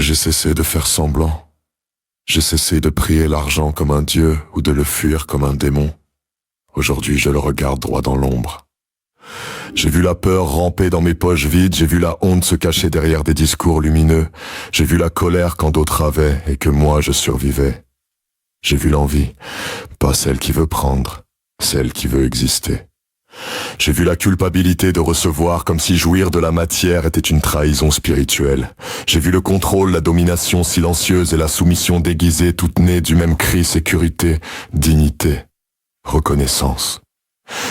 J'ai cessé de faire semblant. J'ai cessé de prier l'argent comme un dieu ou de le fuir comme un démon. Aujourd'hui, je le regarde droit dans l'ombre. J'ai vu la peur ramper dans mes poches vides, j'ai vu la honte se cacher derrière des discours lumineux, j'ai vu la colère quand d'autres avaient et que moi je survivais. J'ai vu l'envie, pas celle qui veut prendre, celle qui veut exister. J'ai vu la culpabilité de recevoir comme si jouir de la matière était une trahison spirituelle. J'ai vu le contrôle, la domination silencieuse et la soumission déguisée, toutes nées du même cri sécurité, dignité, reconnaissance.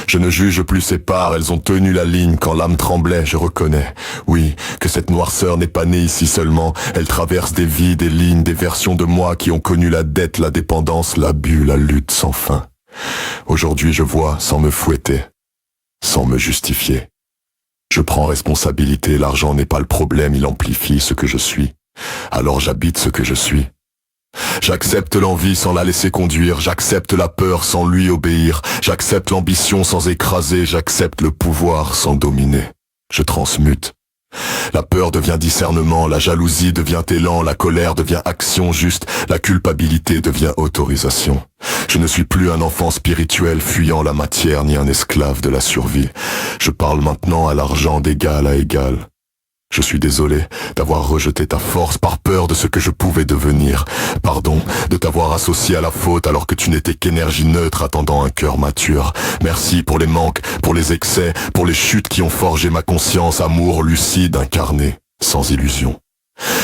Je ne juge plus ces parts, elles ont tenu la ligne quand l'âme tremblait, je reconnais. Oui, que cette noirceur n'est pas née ici seulement, elle traverse des vies, des lignes, des versions de moi qui ont connu la dette, la dépendance, l'abus, la lutte sans fin. Aujourd'hui je vois sans me fouetter, sans me justifier. Je prends responsabilité, l'argent n'est pas le problème, il amplifie ce que je suis. Alors j'habite ce que je suis. J'accepte l'envie sans la laisser conduire, j'accepte la peur sans lui obéir, j'accepte l'ambition sans écraser, j'accepte le pouvoir sans dominer. Je transmute. La peur devient discernement, la jalousie devient élan, la colère devient action juste, la culpabilité devient autorisation. Je ne suis plus un enfant spirituel fuyant la matière ni un esclave de la survie. Je parle maintenant à l'argent d'égal à égal. Je suis désolé d'avoir rejeté ta force par peur de ce que je pouvais devenir. Pardon de t'avoir associé à la faute alors que tu n'étais qu'énergie neutre attendant un cœur mature. Merci pour les manques, pour les excès, pour les chutes qui ont forgé ma conscience, amour lucide incarné, sans illusion.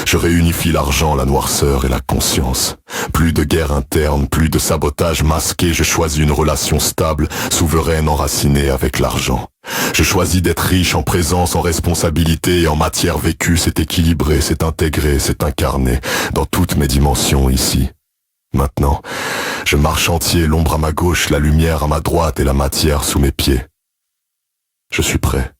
Je réunifie l'argent, la noirceur et la conscience. Plus de guerre interne, plus de sabotage masqué, je choisis une relation stable, souveraine, enracinée avec l'argent. Je choisis d'être riche en présence, en responsabilité et en matière vécue, c'est équilibré, c'est intégré, c'est incarné, dans toutes mes dimensions ici. Maintenant, je marche entier, l'ombre à ma gauche, la lumière à ma droite et la matière sous mes pieds. Je suis prêt.